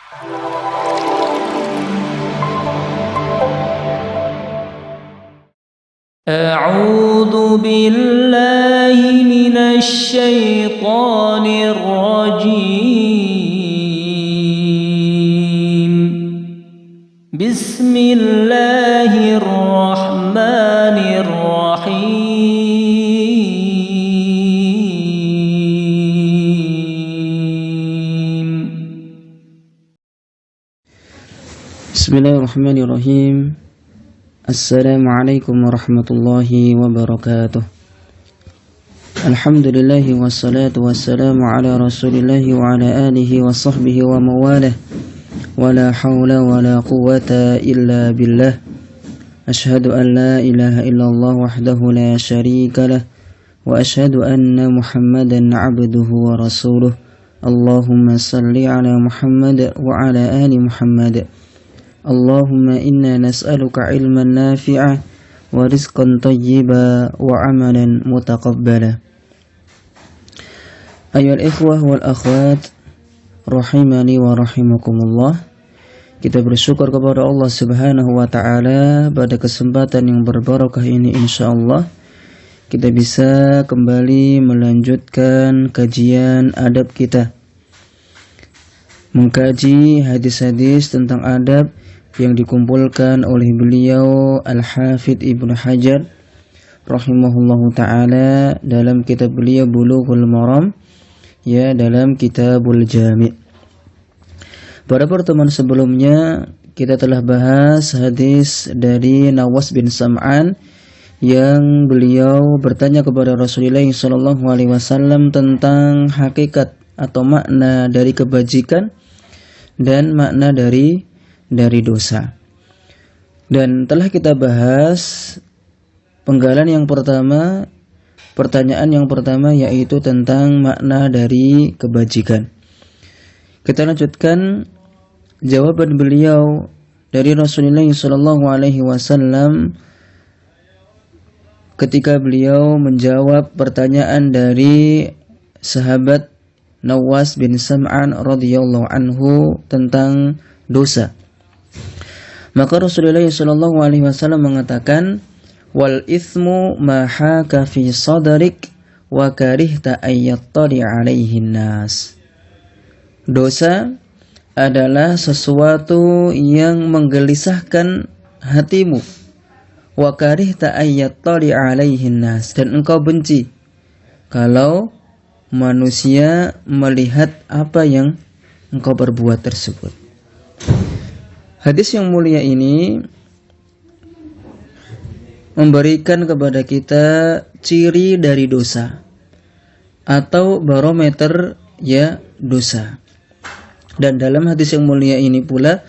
أعوذ بالله من الشيطان الرجيم. بسم الله الرحمن الرحيم. بسم الله الرحمن الرحيم. Assalamualaikum warahmatullahi wabarakatuh. Alhamdulillahi wassalatu wassalamu ala rasulillahi wa ala alihi wa sahbihi wa mawalah. Wa la hawla wa la quwata illa billah. Ashhadu an la ilaha illallah wahdahu la sharika lah. Wa ashhadu anna Muhammadan abduhu wa rasuluh. Allahumma salli ala Muhammad wa ala ali Muhammad. Allahumma inna nas'aluka ilman nafi'a wa rizqan tayyiba wa amalan mutaqabbala. Ayyuhal ikhwah wal akhwat rahimani wa rahimakumullah. Kita bersyukur kepada Allah Subhanahu wa taala pada kesempatan yang berbarakah ini, insyaallah kita bisa kembali melanjutkan kajian adab kita, mengkaji hadis-hadis tentang adab yang dikumpulkan oleh beliau Al-Hafidh Ibnu Hajar rahimahullahu ta'ala dalam kitab beliau Bulughul Maram, ya, dalam Kitabul Jami'. Pada pertemuan sebelumnya kita telah bahas hadis dari Nawas bin Sam'an yang beliau bertanya kepada Rasulullah SAW tentang hakikat atau makna dari kebajikan dan makna dari dosa. Dan telah kita bahas penggalan yang pertama, pertanyaan yang pertama, yaitu tentang makna dari kebajikan. Kita lanjutkan jawaban beliau dari Rasulullah SAW ketika beliau menjawab pertanyaan dari sahabat Nawas bin Sam'an radhiyallahu anhu tentang dosa. Maka Rasulullah SAW mengatakan, wal ithmu ma haka fi sadrik wa karihta ayyattali alaihi nas. Dosa adalah sesuatu yang menggelisahkan hatimu, wa karihta ayyattali alaihi nas, dan engkau benci kalau manusia melihat apa yang engkau perbuat tersebut. Hadis yang mulia ini memberikan kepada kita ciri dari dosa atau barometer, ya, dosa. Dan dalam hadis yang mulia ini pula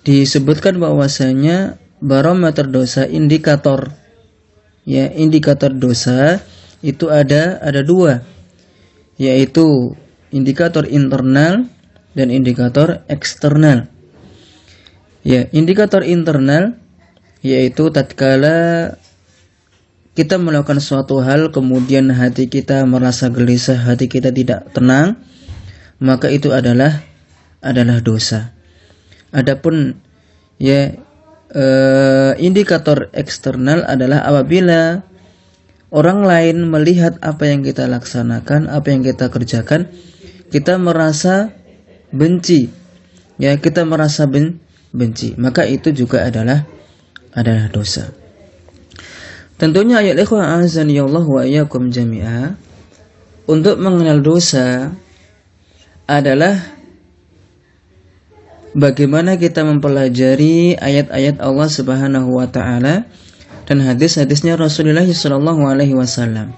disebutkan bahwasanya barometer dosa, indikator, ya, indikator dosa itu ada dua, yaitu indikator internal dan indikator eksternal. Ya, indikator internal yaitu tatkala kita melakukan suatu hal kemudian hati kita merasa gelisah, hati kita tidak tenang, maka itu adalah dosa. Adapun, ya, indikator eksternal adalah apabila orang lain melihat apa yang kita laksanakan, apa yang kita kerjakan, kita merasa benci, ya, kita merasa benci, maka itu juga adalah dosa. Tentunya ayat ikhwan azani Allah wa iyyakum jami'a, untuk mengenal dosa adalah bagaimana kita mempelajari ayat-ayat Allah Subhanahu wa taala dan hadis-hadisnya Rasulullah SAW.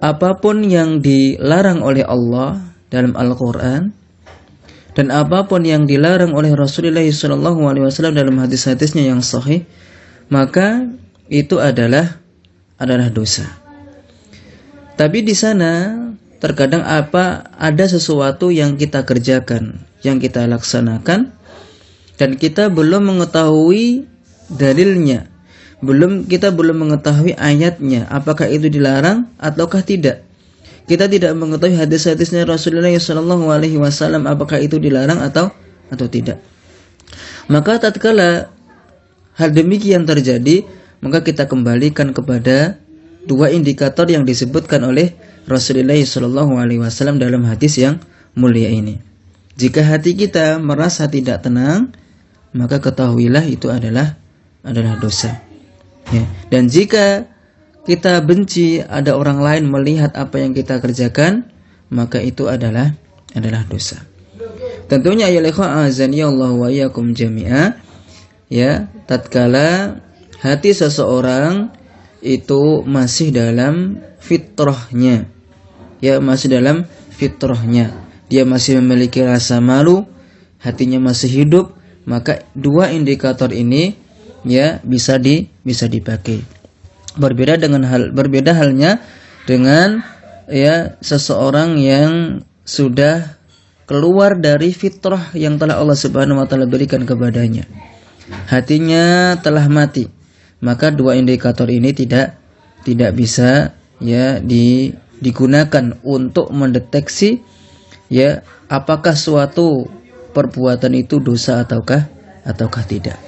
Apapun yang dilarang oleh Allah dalam Al-Quran dan apapun yang dilarang oleh Rasulullah SAW dalam hadis-hadisnya yang sahih, maka itu adalah dosa. Tapi di sana terkadang ada sesuatu yang kita kerjakan, yang kita laksanakan, dan kita belum mengetahui dalilnya, kita belum mengetahui ayatnya, apakah itu dilarang ataukah tidak. kita tidak mengetahui hadis-hadisnya Rasulullah SAW apakah itu dilarang atau tidak. Maka tatkala hal demikian terjadi, maka kita kembalikan kepada dua indikator yang disebutkan oleh Rasulullah SAW dalam hadis yang mulia ini. Jika hati kita merasa tidak tenang, maka ketahuilah itu adalah dosa. Ya. Dan jika kita benci ada orang lain melihat apa yang kita kerjakan, maka itu adalah dosa. Tentunya ya ikhwan azanillahu wa iyyakum jami'a, ya, tatkala hati seseorang itu masih dalam fitrahnya, ya, masih dalam fitrahnya, dia masih memiliki rasa malu, hatinya masih hidup, maka dua indikator ini, ya, bisa dipakai. Berbeda halnya dengan, ya, seseorang yang sudah keluar dari fitrah yang telah Allah Subhanahu wa taala berikan kepadanya. Hatinya telah mati. Maka dua indikator ini tidak bisa, ya, digunakan untuk mendeteksi, ya, apakah suatu perbuatan itu dosa ataukah tidak.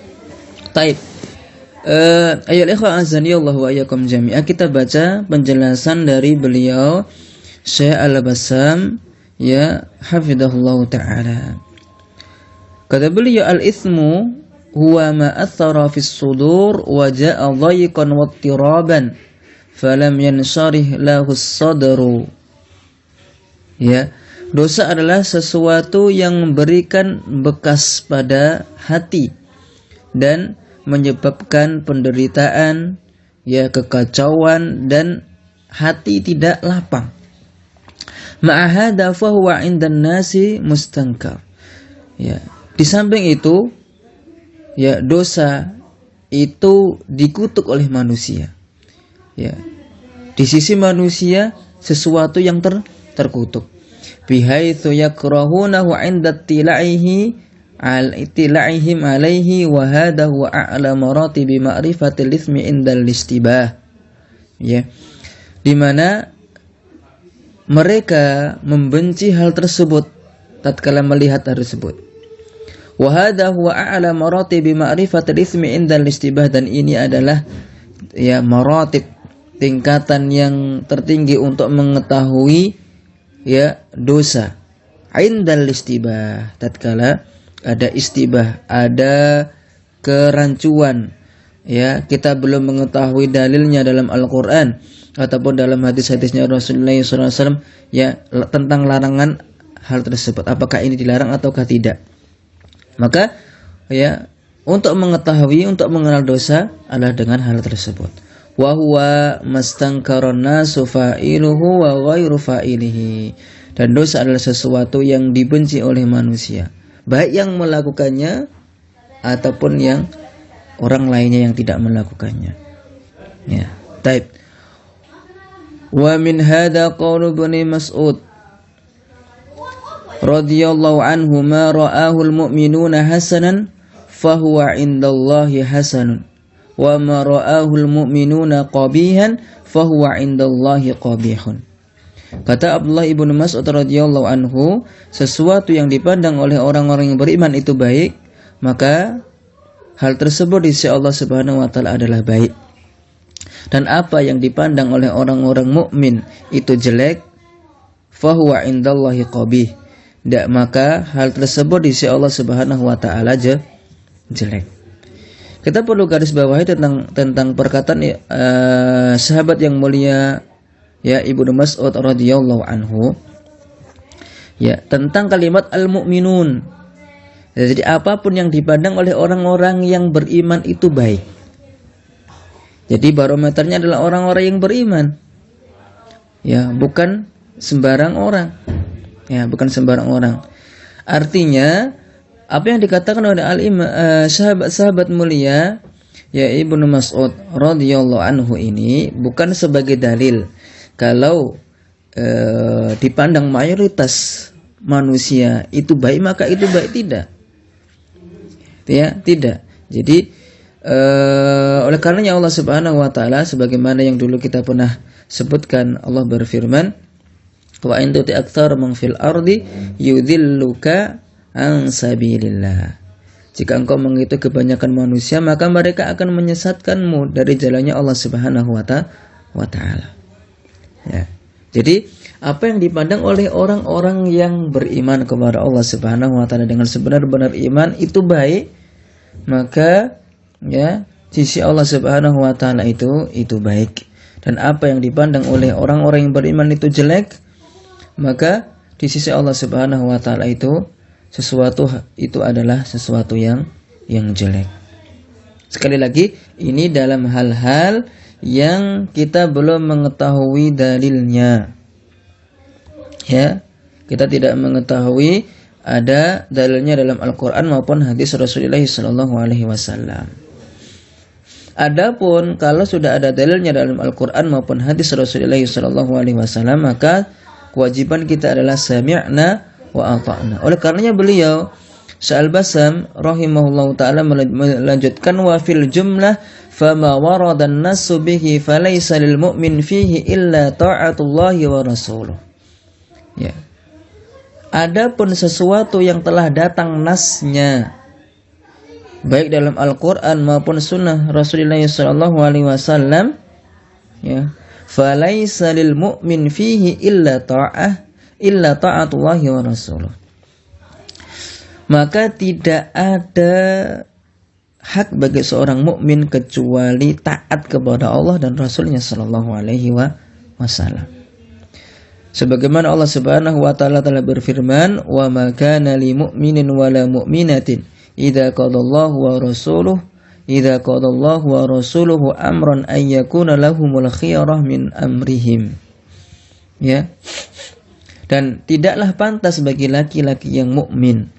Taib. Ayo ikhwan azanillahu wa iyyakum jami'a, kita baca penjelasan dari beliau Syekh Al-Bassam, ya, hafizahullahu ta'ala. Kata beliau, al-ithmu huwa ma athara fis sudur wa ja'a dhayqan wa ittiraban falam yansharih lahu as-sadru. Ya, dosa adalah sesuatu yang memberikan bekas pada hati dan menyebabkan penderitaan, ya, kekacauan, dan hati tidak lapang. Ma'ahada fahuwa indan nasi mustankar. Ya, di samping itu, ya, dosa itu dikutuk oleh manusia. Ya, di sisi manusia sesuatu yang terkutuk. Bihaitsu yakrahunahu 'inda tilaihi al-ittila'ihim alaihi wa hadha huwa a'la maratibi ma'rifatil itsmi indal istibah. Ya, di mana mereka membenci hal tersebut tatkala melihat hal tersebut. Wa hadha huwa a'la maratibi ma'rifatil itsmi indal istibah, dan ini adalah, ya, maratib, tingkatan yang tertinggi untuk mengetahui, ya, dosa. Indal istibah, tatkala ada istibah, ada kerancuan, ya, kita belum mengetahui dalilnya dalam Al-Quran ataupun dalam hadis-hadisnya Rasulullah SAW, ya, tentang larangan hal tersebut, apakah ini dilarang ataukah tidak. Maka, ya, untuk mengetahui, untuk mengenal dosa adalah dengan hal tersebut. Wa huwa mastankaron nasu fa'iluhu wa ghairu fa'ilihi, dan dosa adalah sesuatu yang dibenci oleh manusia, baik yang melakukannya ataupun yang orang lainnya yang tidak melakukannya. Ya, taib. Wa min hadha qaulu Ibnu Mas'ud radhiyallahu anhu, ma ra'ahu al-mu'minuna hasanan fahuwa 'indallahi hasanun wa ma ra'ahu al-mu'minuna qabihan fahuwa 'indallahi qabihun. Kata Abdullah ibnu Mas'ud radhiyallahu anhu, sesuatu yang dipandang oleh orang-orang yang beriman itu baik, maka hal tersebut di sisi Allah Subhanahu wa taala adalah baik. Dan apa yang dipandang oleh orang-orang mukmin itu jelek, fahuwa indallahi qabih, maka hal tersebut di sisi Allah Subhanahu wa taala jelek. Kita perlu garis bawahi tentang perkataan sahabat yang mulia, ya, Ibnu Mas'ud radhiyallahu anhu, ya, tentang kalimat al-mu'minun. Jadi apapun yang dipandang oleh orang-orang yang beriman itu baik. Jadi barometernya adalah orang-orang yang beriman, ya, bukan sembarang orang, ya, bukan sembarang orang. Artinya apa yang dikatakan oleh sahabat mulia, ya, Ibnu Mas'ud radhiyallahu anhu ini bukan sebagai dalil kalau dipandang mayoritas manusia itu baik, maka itu baik, tidak. Ya, tidak. Jadi oleh karenanya Allah Subhanahu wa taala, sebagaimana yang dulu kita pernah sebutkan, Allah berfirman, Wa in tuti aktsara man fil ardi yudhilluka an sabilillah. Jika engkau mengikuti kebanyakan manusia, maka mereka akan menyesatkanmu dari jalannya Allah Subhanahu wa taala. Ya. Jadi, apa yang dipandang oleh orang-orang yang beriman kepada Allah Subhanahu wa taala dengan sebenar-benar iman itu baik, maka ya, sisi Allah Subhanahu wa taala itu baik. Dan apa yang dipandang oleh orang-orang yang beriman itu jelek, maka di sisi Allah Subhanahu wa taala itu sesuatu itu adalah sesuatu yang jelek. Sekali lagi, ini dalam hal-hal yang kita belum mengetahui dalilnya. Ya, kita tidak mengetahui ada dalilnya dalam Al-Qur'an maupun hadis Rasulullah sallallahu alaihi wasallam. Adapun kalau sudah ada dalilnya dalam Al-Qur'an maupun hadis Rasulullah sallallahu alaihi wasallam, maka kewajiban kita adalah sami'na wa ata'na. Oleh karenanya beliau Sya'al-Basam rahimahullahu ta'ala melanjutkan wa fil jumlah fama warada an-nasu bihi falaysa lil mu'min fihi illa ta'atullahi wa rasuluh. Ya. Adapun sesuatu yang telah datang nasnya baik dalam Al-Qur'an maupun sunnah Rasulullah sallallahu alaihi wasallam, ya, falaysa lil mu'min fihi illa ta'atullahi wa rasuluh. Maka tidak ada hak bagi seorang mukmin kecuali taat kepada Allah dan Rasulnya sallallahu alaihi wasallam. Sebagaimana Allah Subhanahu wa taala telah berfirman, "Wa ma kana lil mu'minin wa la mu'minatin idza qadallahu wa rasuluhu amran an yakuna lahumul khiyarah min amrihim." Ya. Dan tidaklah pantas bagi laki-laki yang mukmin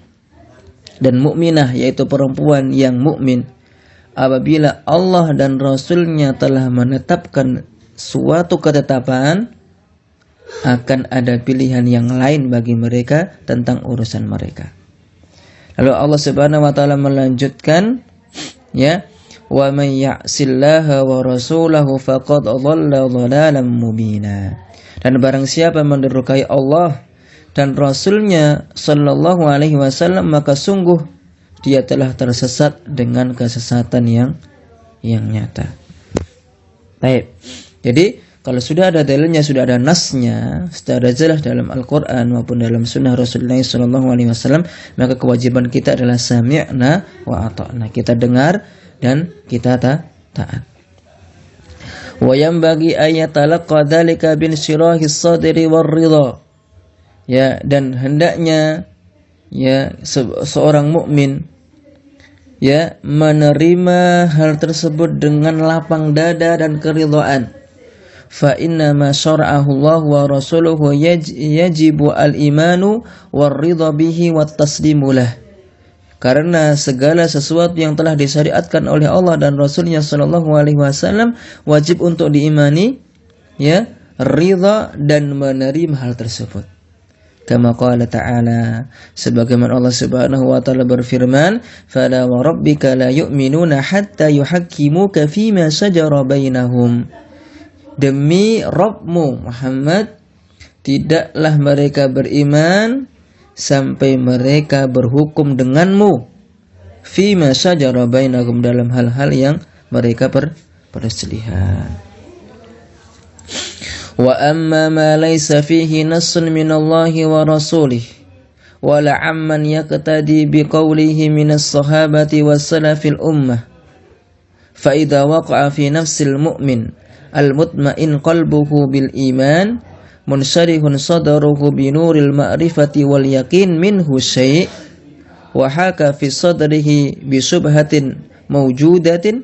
dan mukminah, yaitu perempuan yang mukmin, apabila Allah dan Rasulnya telah menetapkan suatu ketetapan, akan ada pilihan yang lain bagi mereka tentang urusan mereka. Lalu Allah Subhanahu wa taala melanjutkan, ya, wa may ya'sillaha wa rasulahu faqad dhalla dhalalan mubina. Dan barang siapa mendurhakai Allah dan Rasulnya sallallahu alaihi wasallam, maka sungguh dia telah tersesat dengan kesesatan yang nyata. Baik. Jadi kalau sudah ada dalilnya, sudah ada nasnya, secara jelas dalam Al-Quran maupun dalam sunnah Rasulullah SAW, maka kewajiban kita adalah sami'na wa ata'na. Kita dengar dan kita taat. Wa yanbaghi ayatalaqqa dzalika bin syirahis sadri war ridha. Ya, dan hendaknya ya seorang mukmin ya menerima hal tersebut dengan lapang dada dan keridhaan. Fa inna ma syara'ahu Allah wa rasuluhu yajibu al-imanu war-ridha bihi wat-taslimu lah. Karena segala sesuatu yang telah disyariatkan oleh Allah dan Rasulnya sallallahu alaihi wasallam wajib untuk diimani, ya, ridha dan menerima hal tersebut. Kama qala ta'ala, sebagaimana Allah Subhanahu wa taala berfirman, fala wa rabbika la yu'minuna hatta yuhakkimuka fima shajara bainahum. Demi Rabbmu Muhammad, tidaklah mereka beriman sampai mereka berhukum denganmu fima syajara bainahum, dalam hal-hal yang mereka perselisihan. Wa amma ma laysa fihi nassun minallahi wa rasulih wa la amman yaqtadi biqawlihi minas sahabati was salafil ummah fa idza waqa'a fi nafsil mu'min al-mutma'in qalbuhu bil iman munsyarihun sadaruhu binuril ma'rifati wal yaqin minhu syai' wa haka fi sadrihi bi subhatin mawjudatin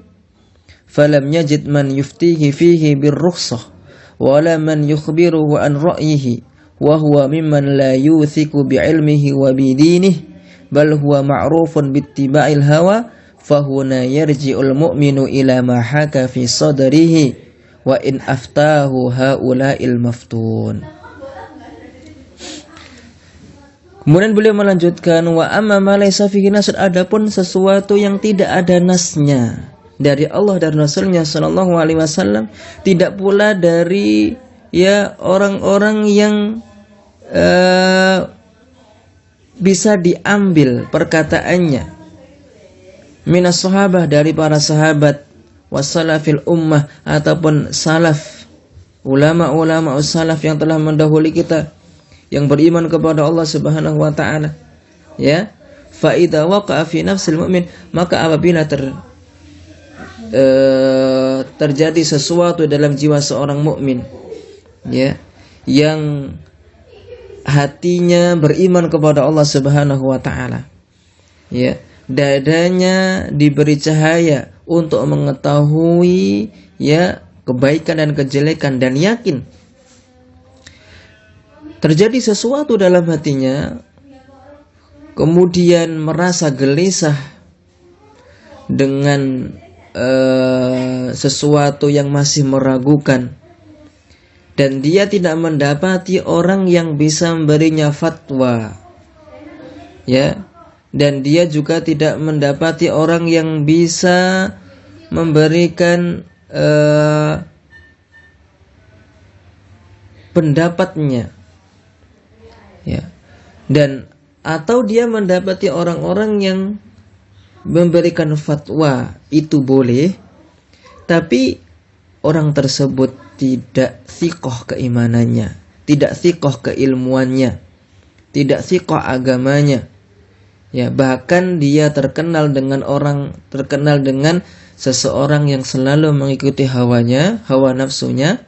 falam yajid man yuftihi fihi bir rukhsah wala man yukhbiruhu an ra'yihi wa huwa mimman la yuthiqu bi ilmihi wa bi dinihi bal huwa ma'rufun bittiba'il hawa fahuna yarji'ul mu'minu ila ma haka fi sadrihi wa in aftahu haula'il maftun. Kemudian beliau melanjutkan, wa amma ma laysa fihi nasun, adapun sesuatu yang tidak ada nasnya dari Allah dan Rasulnya sallallahu alaihi wasallam, tidak pula dari ya orang-orang yang bisa diambil perkataannya minas sahabah, dari para sahabat, wasalafil ummah, ataupun salaf, ulama-ulama salaf yang telah mendahului kita, yang beriman kepada Allah Subhanahu wa taala. Ya, fa idza waqa'a fi nafsil mu'min, maka apabila terjadi sesuatu dalam jiwa seorang mukmin, ya, yang hatinya beriman kepada Allah Subhanahu wa taala, ya, dadanya diberi cahaya untuk mengetahui, ya, kebaikan dan kejelekan, dan yakin terjadi sesuatu dalam hatinya, kemudian merasa gelisah dengan sesuatu yang masih meragukan, dan dia tidak mendapati orang yang bisa memberinya fatwa, ya, dan dia juga tidak mendapati orang yang bisa memberikan pendapatnya, ya, dan atau dia mendapati orang-orang yang memberikan fatwa itu boleh, tapi orang tersebut tidak thiqah keimanannya, tidak thiqah keilmuannya, tidak thiqah agamanya, ya, bahkan dia terkenal dengan seseorang yang selalu mengikuti hawanya, hawa nafsunya.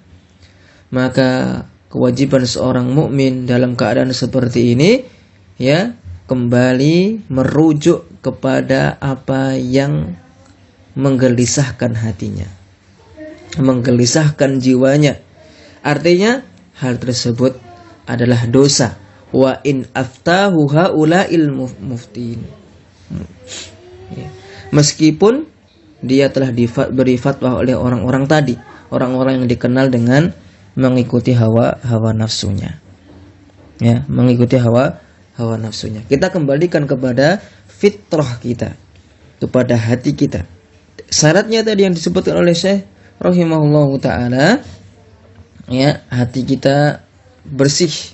Maka kewajiban seorang mukmin dalam keadaan seperti ini, ya, kembali merujuk kepada apa yang menggelisahkan hatinya, menggelisahkan jiwanya. Artinya hal tersebut adalah dosa. Wa in aftahu haula'il muftin. Ya. Meskipun dia telah diberi fatwa oleh orang-orang tadi, orang-orang yang dikenal dengan mengikuti hawa nafsunya, ya, mengikuti hawa nafsunya. Kita kembalikan kepada fitrah kita, kepada hati kita. Syaratnya tadi yang disebutkan oleh Syekh rahimahullahu taala, ya, hati kita bersih,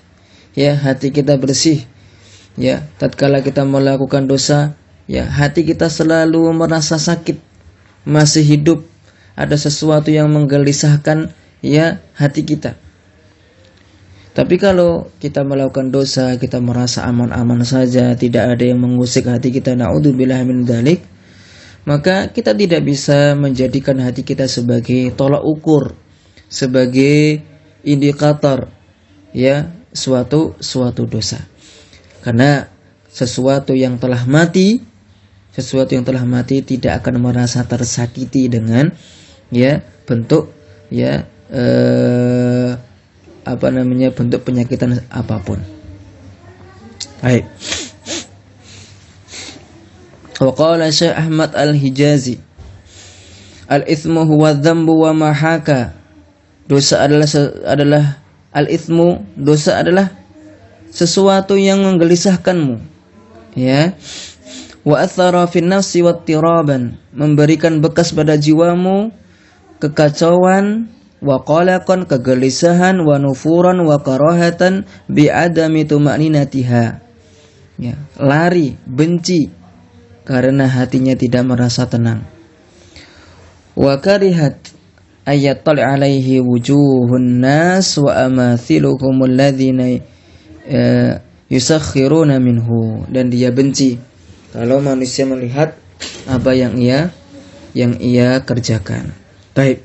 ya, hati kita bersih, ya, tatkala kita melakukan dosa, ya, hati kita selalu merasa sakit, masih hidup, ada sesuatu yang menggelisahkan, ya, hati kita. Tapi kalau kita melakukan dosa, kita merasa aman-aman saja, tidak ada yang mengusik hati kita, na'udzubillah min dzalik, maka kita tidak bisa menjadikan hati kita sebagai tolak ukur, sebagai indikator, ya, suatu dosa. Karena sesuatu yang telah mati tidak akan merasa tersakiti dengan, ya, bentuk, ya, bentuk penyakitan apapun. Baik. Wa qala Syekh Ahmad Al-Hijazi, al-ithmu huwa dzambu wa ma haka. Dosa adalah al-ithmu, dosa adalah sesuatu yang menggelisahkanmu, ya. Wa athara fin nafsi wattiraban, memberikan bekas pada jiwamu kekacauan, wa qalaqan, kegelisahan, wa nufuran, wa karahatan bi adami tuma'ninatiha, ya, lari, benci karena hatinya tidak merasa tenang. Wa karihat ayat tali alaihi wujuhun nas wa amathiluhum alladhina yusakhiruna minhu, dan dia benci kalau manusia melihat apa yang ia kerjakan. Baik,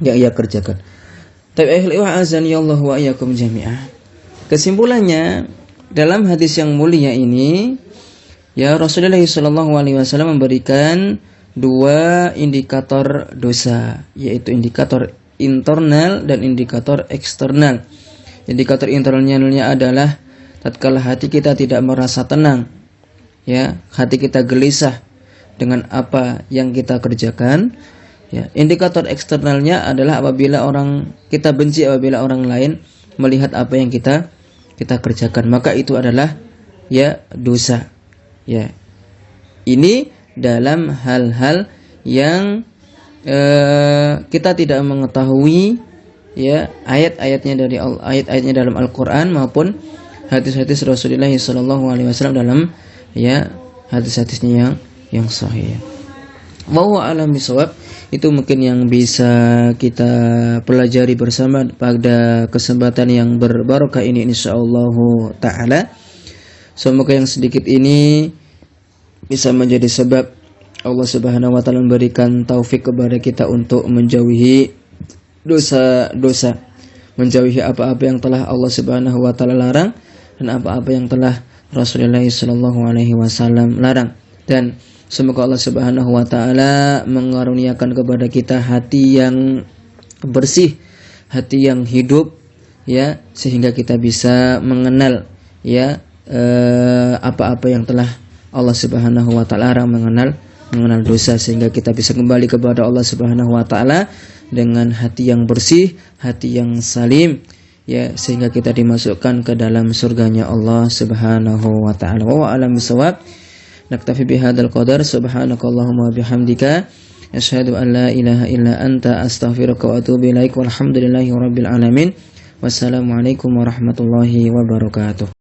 yang ia kerjakan. Tapi azani Allah wa iyyakum jami'ah. Kesimpulannya, dalam hadis yang mulia ini, ya, Rasulullah SAW memberikan dua indikator dosa, yaitu indikator internal dan indikator eksternal. Indikator internalnya adalah tatkala hati kita tidak merasa tenang, ya, hati kita gelisah dengan apa yang kita kerjakan, ya. Indikator eksternalnya adalah apabila kita benci apabila orang lain melihat apa yang kita kerjakan, maka itu adalah, ya, dosa, ya. Ini dalam hal-hal yang kita tidak mengetahui, ya ayat-ayatnya dari ayat-ayatnya dalam Al-Qur'an maupun hadis-hadis Rasulullah sallallahu alaihi wasallam dalam ya hadis-hadisnya yang sahih. Wallahu a'lam bishawab. Itu mungkin yang bisa kita pelajari bersama pada kesempatan yang berbarokah ini insyaallah taala. Semoga yang sedikit ini bisa menjadi sebab Allah Subhanahu wa taala memberikan taufik kepada kita untuk menjauhi dosa-dosa, menjauhi apa-apa yang telah Allah Subhanahu wa taala larang dan apa-apa yang telah Rasulullah sallallahu alaihi wasallam larang. Dan semoga Allah Subhanahu wa taala mengaruniakan kepada kita hati yang bersih, hati yang hidup ya, sehingga kita bisa mengenal ya apa-apa yang telah Allah Subhanahu wa taala larang, mengenal dosa, sehingga kita bisa kembali kepada Allah Subhanahu wa taala dengan hati yang bersih, hati yang salim ya, sehingga kita dimasukkan ke dalam surganya Allah Subhanahu wa taala. Wa a'lam bishawab. Naktafi bihadzal qadar. Subhanakallahumma wa bihamdika asyhadu an la ilaha illa anta astaghfiruka wa atubu ilaik. Walhamdulillahi rabbil alamin. Wassalamualaikum warahmatullahi wabarakatuh.